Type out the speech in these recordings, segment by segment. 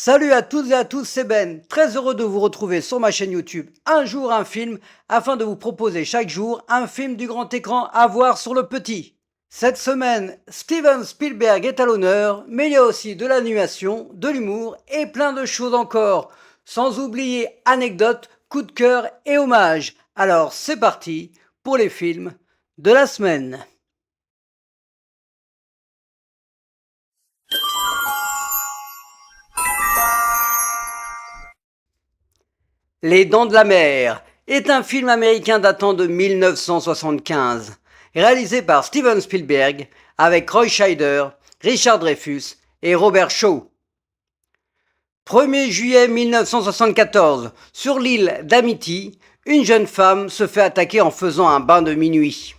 Salut à toutes et à tous, c'est Ben, très heureux de vous retrouver sur ma chaîne YouTube Un jour un film, afin de vous proposer chaque jour un film du grand écran à voir sur le petit. Cette semaine, Steven Spielberg est à l'honneur, mais il y a aussi de l'animation, de l'humour et plein de choses encore, sans oublier anecdotes, coups de cœur et hommages. Alors c'est parti pour les films de la semaine. Les Dents de la Mer est un film américain datant de 1975, réalisé par Steven Spielberg avec Roy Scheider, Richard Dreyfuss et Robert Shaw. 1er juillet 1974, sur l'île d'Amity, une jeune femme se fait attaquer en faisant un bain de minuit.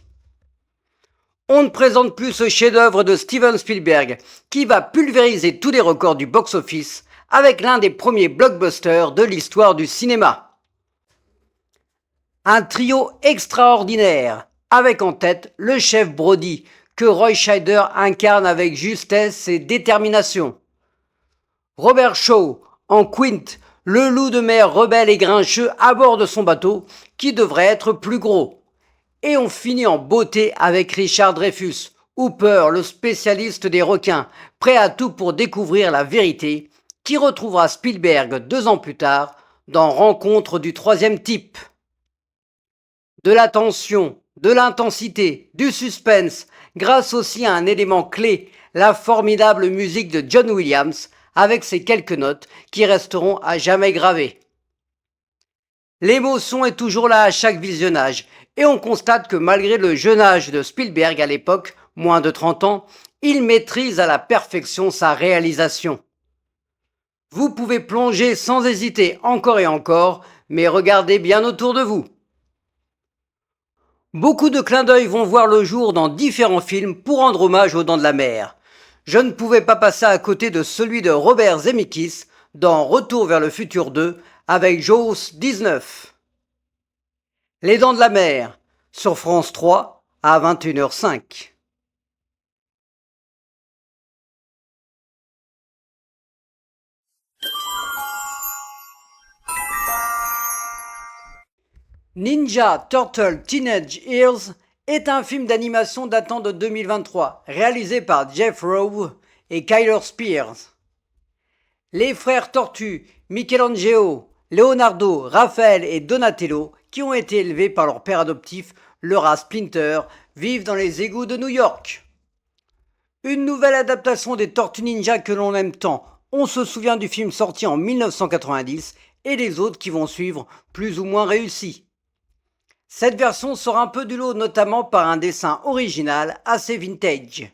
On ne présente plus ce chef-d'œuvre de Steven Spielberg qui va pulvériser tous les records du box-office avec l'un des premiers blockbusters de l'histoire du cinéma. Un trio extraordinaire, avec en tête le chef Brody, que Roy Scheider incarne avec justesse et détermination. Robert Shaw, en Quint, le loup de mer rebelle et grincheux à bord de son bateau, qui devrait être plus gros. Et on finit en beauté avec Richard Dreyfuss, Hooper, le spécialiste des requins, prêt à tout pour découvrir la vérité, qui retrouvera Spielberg 2 ans plus tard dans Rencontre du troisième type. De la tension, de l'intensité, du suspense, grâce aussi à un élément clé, la formidable musique de John Williams, avec ses quelques notes qui resteront à jamais gravées. L'émotion est toujours là à chaque visionnage, et on constate que malgré le jeune âge de Spielberg à l'époque, moins de 30 ans, il maîtrise à la perfection sa réalisation. Vous pouvez plonger sans hésiter encore et encore, mais regardez bien autour de vous. Beaucoup de clins d'œil vont voir le jour dans différents films pour rendre hommage aux Dents de la Mer. Je ne pouvais pas passer à côté de celui de Robert Zemeckis dans Retour vers le futur 2 avec Jaws 19. Les Dents de la Mer sur France 3 à 21h05. Ninja Turtle Teenage Heroes est un film d'animation datant de 2023, réalisé par Jeff Rowe et Kyler Spears. Les frères Tortues, Michelangelo, Leonardo, Raphaël et Donatello, qui ont été élevés par leur père adoptif, le rat Splinter, vivent dans les égouts de New York. Une nouvelle adaptation des Tortues Ninja que l'on aime tant. On se souvient du film sorti en 1990 et les autres qui vont suivre, plus ou moins réussis. Cette version sort un peu du lot, notamment par un dessin original assez vintage.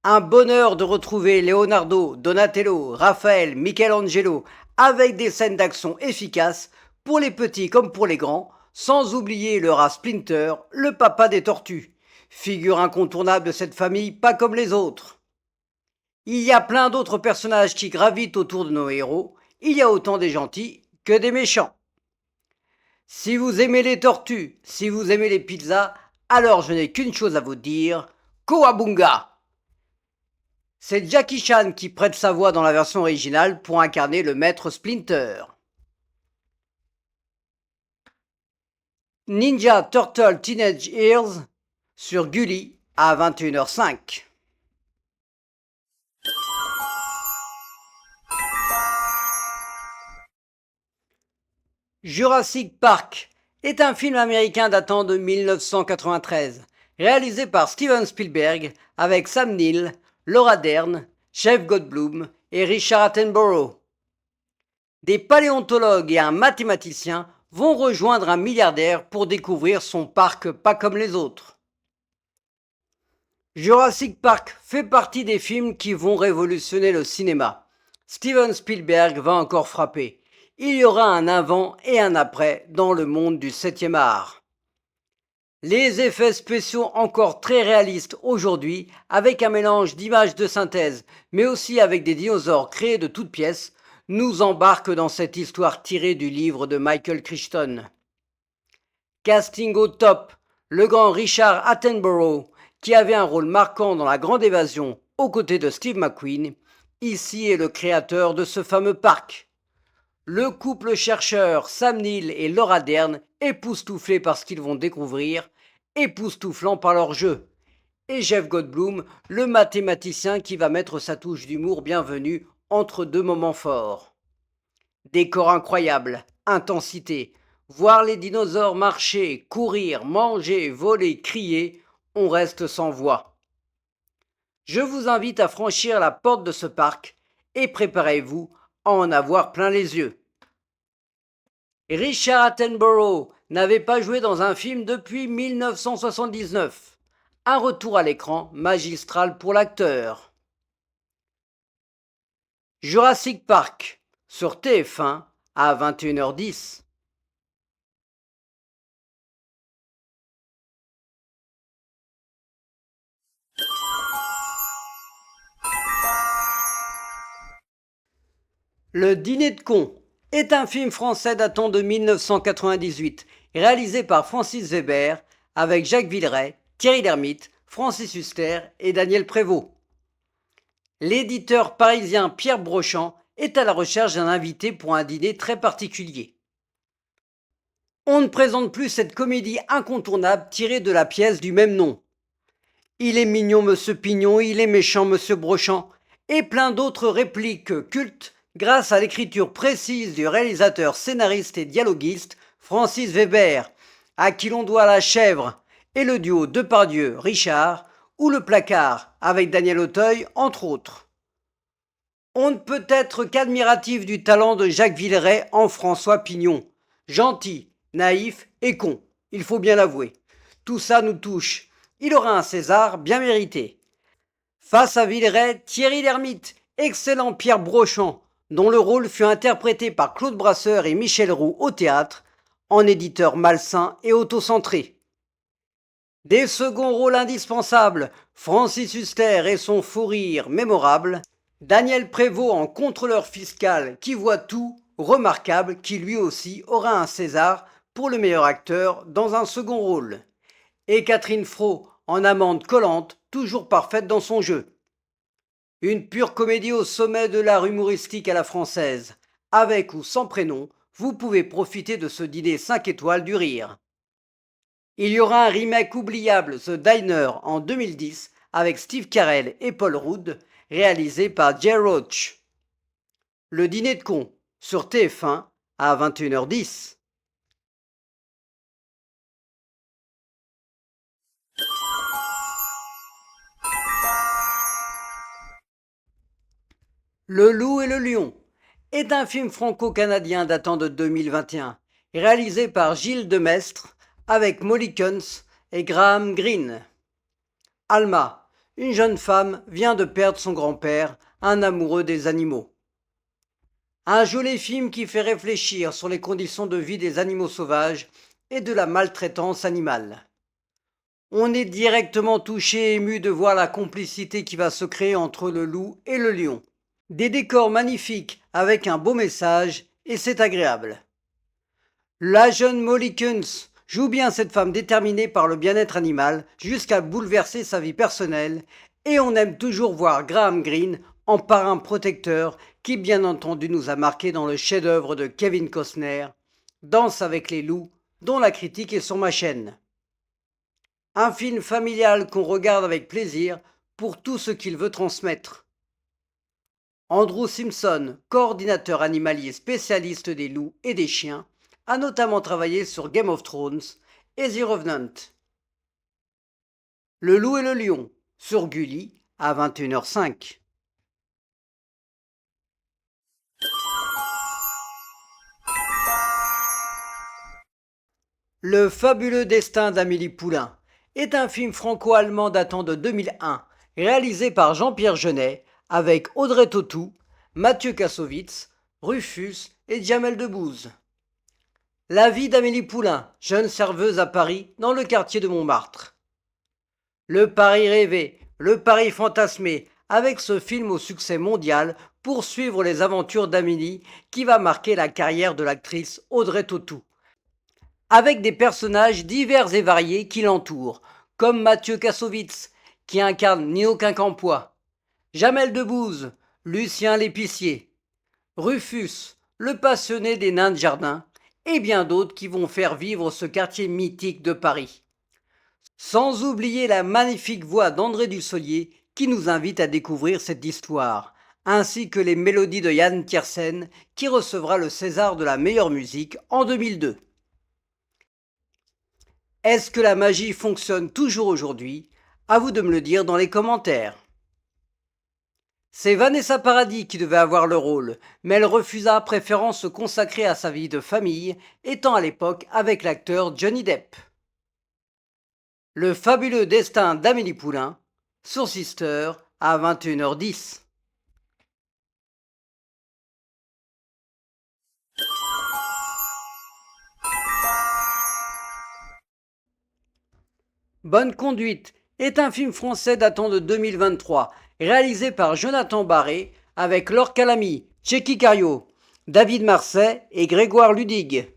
Un bonheur de retrouver Leonardo, Donatello, Raphaël, Michelangelo avec des scènes d'action efficaces pour les petits comme pour les grands, sans oublier le rat Splinter, le papa des tortues, figure incontournable de cette famille pas comme les autres. Il y a plein d'autres personnages qui gravitent autour de nos héros, il y a autant des gentils que des méchants. Si vous aimez les tortues, si vous aimez les pizzas, alors je n'ai qu'une chose à vous dire, Kowabunga! C'est Jackie Chan qui prête sa voix dans la version originale pour incarner le maître Splinter. Ninja Turtle Teenage Heroes sur Gulli à 21h05. Jurassic Park est un film américain datant de 1993, réalisé par Steven Spielberg avec Sam Neill, Laura Dern, Jeff Goldblum et Richard Attenborough. Des paléontologues et un mathématicien vont rejoindre un milliardaire pour découvrir son parc pas comme les autres. Jurassic Park fait partie des films qui vont révolutionner le cinéma. Steven Spielberg va encore frapper. Il y aura un avant et un après dans le monde du 7e art. Les effets spéciaux encore très réalistes aujourd'hui, avec un mélange d'images de synthèse, mais aussi avec des dinosaures créés de toutes pièces, nous embarquent dans cette histoire tirée du livre de Michael Crichton. Casting au top, le grand Richard Attenborough, qui avait un rôle marquant dans La Grande Évasion aux côtés de Steve McQueen, ici est le créateur de ce fameux parc. Le couple chercheur Sam Neill et Laura Dern, époustouflés par ce qu'ils vont découvrir, époustouflants par leur jeu. Et Jeff Goldblum, le mathématicien qui va mettre sa touche d'humour bienvenue entre deux moments forts. Décor incroyable, intensité, voir les dinosaures marcher, courir, manger, voler, crier, on reste sans voix. Je vous invite à franchir la porte de ce parc et préparez-vous à en avoir plein les yeux. Richard Attenborough n'avait pas joué dans un film depuis 1979. Un retour à l'écran magistral pour l'acteur. Jurassic Park sur TF1 à 21h10. Le Dîner de cons est un film français datant de 1998, réalisé par Francis Weber, avec Jacques Villeray, Thierry Lhermitte, Francis Huster et Daniel Prévost. L'éditeur parisien Pierre Brochant est à la recherche d'un invité pour un dîner très particulier. On ne présente plus cette comédie incontournable tirée de la pièce du même nom. Il est mignon Monsieur Pignon, il est méchant Monsieur Brochant, et plein d'autres répliques cultes grâce à l'écriture précise du réalisateur, scénariste et dialoguiste Francis Weber, à qui l'on doit La Chèvre et le duo Depardieu-Richard, ou Le Placard avec Daniel Auteuil, entre autres. On ne peut être qu'admiratif du talent de Jacques Villeray en François Pignon. Gentil, naïf et con, il faut bien l'avouer. Tout ça nous touche. Il aura un César bien mérité. Face à Villeray, Thierry Lhermitte, excellent Pierre Brochant, dont le rôle fut interprété par Claude Brasseur et Michel Roux au théâtre, en éditeur malsain et autocentré. Des seconds rôles indispensables, Francis Huster et son fou rire mémorable, Daniel Prévost en contrôleur fiscal qui voit tout, remarquable, qui lui aussi aura un César pour le meilleur acteur dans un second rôle. Et Catherine Fro en amante collante, toujours parfaite dans son jeu. Une pure comédie au sommet de l'art humoristique à la française. Avec ou sans prénom, vous pouvez profiter de ce dîner 5 étoiles du rire. Il y aura un remake oubliable, The Diner, en 2010, avec Steve Carell et Paul Rudd, réalisé par Jay Roach. Le Dîner de cons, sur TF1, à 21h10. Le Loup et le Lion est un film franco-canadien datant de 2021, réalisé par Gilles Demestre avec Molly Kunz et Graham Greene. Alma, une jeune femme, vient de perdre son grand-père, un amoureux des animaux. Un joli film qui fait réfléchir sur les conditions de vie des animaux sauvages et de la maltraitance animale. On est directement touché et ému de voir la complicité qui va se créer entre le loup et le lion. Des décors magnifiques avec un beau message et c'est agréable. La jeune Molly Kunz joue bien cette femme déterminée par le bien-être animal jusqu'à bouleverser sa vie personnelle et on aime toujours voir Graham Greene en parrain protecteur qui bien entendu nous a marqué dans le chef-d'œuvre de Kevin Costner, Danse avec les loups, dont la critique est sur ma chaîne. Un film familial qu'on regarde avec plaisir pour tout ce qu'il veut transmettre. Andrew Simpson, coordinateur animalier spécialiste des loups et des chiens, a notamment travaillé sur Game of Thrones et The Revenant. Le Loup et le Lion, sur Gulli, à 21h05. Le fabuleux destin d'Amélie Poulain est un film franco-allemand datant de 2001, réalisé par Jean-Pierre Jeunet, avec Audrey Tautou, Mathieu Kassovitz, Rufus et Jamel Debbouze. La vie d'Amélie Poulain, jeune serveuse à Paris, dans le quartier de Montmartre. Le Paris rêvé, le Paris fantasmé, avec ce film au succès mondial pour suivre les aventures d'Amélie qui va marquer la carrière de l'actrice Audrey Tautou. Avec des personnages divers et variés qui l'entourent, comme Mathieu Kassovitz, qui incarne Nino Quincampoix, Jamel Debbouze, Lucien l'épicier, Rufus, le passionné des nains de jardin, et bien d'autres qui vont faire vivre ce quartier mythique de Paris. Sans oublier la magnifique voix d'André Dussolier qui nous invite à découvrir cette histoire, ainsi que les mélodies de Yann Tiersen qui recevra le César de la meilleure musique en 2002. Est-ce que la magie fonctionne toujours aujourd'hui? À vous de me le dire dans les commentaires. C'est Vanessa Paradis qui devait avoir le rôle, mais elle refusa préférant se consacrer à sa vie de famille, étant à l'époque avec l'acteur Johnny Depp. Le fabuleux destin d'Amélie Poulain, sur Sister à 21h10. Bonne conduite est un film français datant de 2023, réalisé par Jonathan Barré avec Laure Calamy, Tchéky Cario, David Marsay et Grégoire Ludig.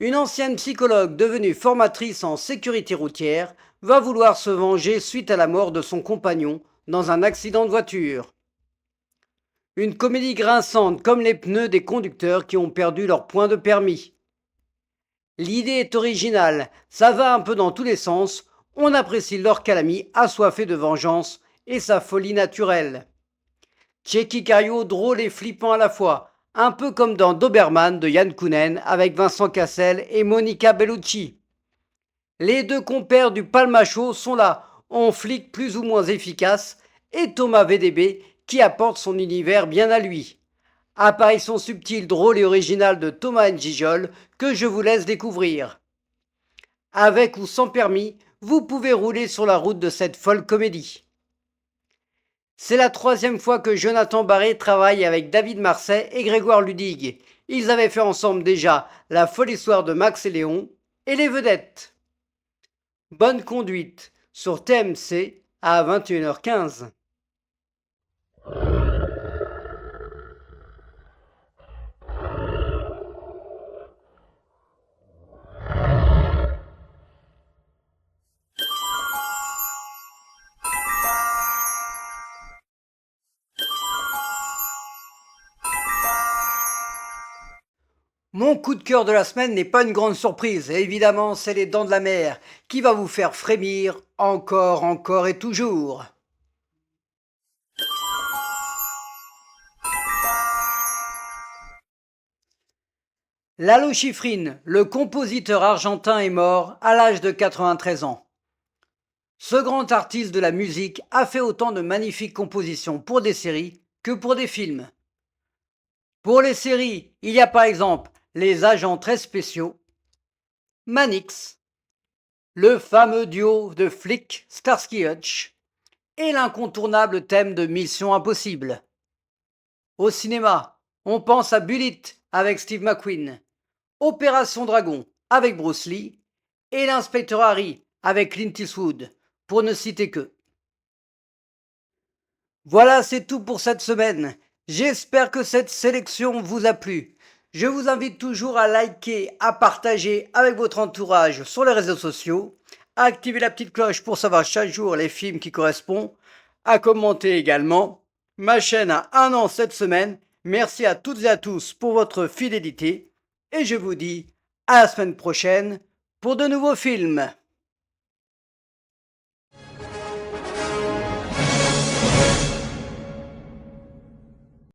Une ancienne psychologue devenue formatrice en sécurité routière va vouloir se venger suite à la mort de son compagnon dans un accident de voiture. Une comédie grinçante comme les pneus des conducteurs qui ont perdu leur point de permis. L'idée est originale, ça va un peu dans tous les sens, on apprécie Laure Calamy assoiffé de vengeance et sa folie naturelle. Tchéky Cario drôle et flippant à la fois, un peu comme dans Doberman de Yann Kounen avec Vincent Cassel et Monica Bellucci. Les deux compères du Palmacho sont là, en flic plus ou moins efficace, et Thomas VDB qui apporte son univers bien à lui. Apparition subtile, drôle et originale de Thomas N'Gijol que je vous laisse découvrir. Avec ou sans permis, vous pouvez rouler sur la route de cette folle comédie. C'est la troisième fois que Jonathan Barré travaille avec David Marsay et Grégoire Ludig. Ils avaient fait ensemble déjà La folle histoire de Max et Léon et Les vedettes. Bonne conduite sur TMC à 21h15. Mon coup de cœur de la semaine n'est pas une grande surprise, et évidemment c'est Les Dents de la Mer, qui va vous faire frémir encore, encore et toujours. Lalo Schifrin, le compositeur argentin, est mort à l'âge de 93 ans. Ce grand artiste de la musique a fait autant de magnifiques compositions pour des séries que pour des films. Pour les séries, il y a par exemple Les Agents très spéciaux, Manix, le fameux duo de flics Starsky Hutch et l'incontournable thème de Mission Impossible. Au cinéma, on pense à Bullitt avec Steve McQueen, Opération Dragon avec Bruce Lee et l'inspecteur Harry avec Clint Eastwood, pour ne citer que. Voilà, c'est tout pour cette semaine. J'espère que cette sélection vous a plu. Je vous invite toujours à liker, à partager avec votre entourage sur les réseaux sociaux, à activer la petite cloche pour savoir chaque jour les films qui correspondent, à commenter également. Ma chaîne a 1 an cette semaine. Merci à toutes et à tous pour votre fidélité et je vous dis à la semaine prochaine pour de nouveaux films.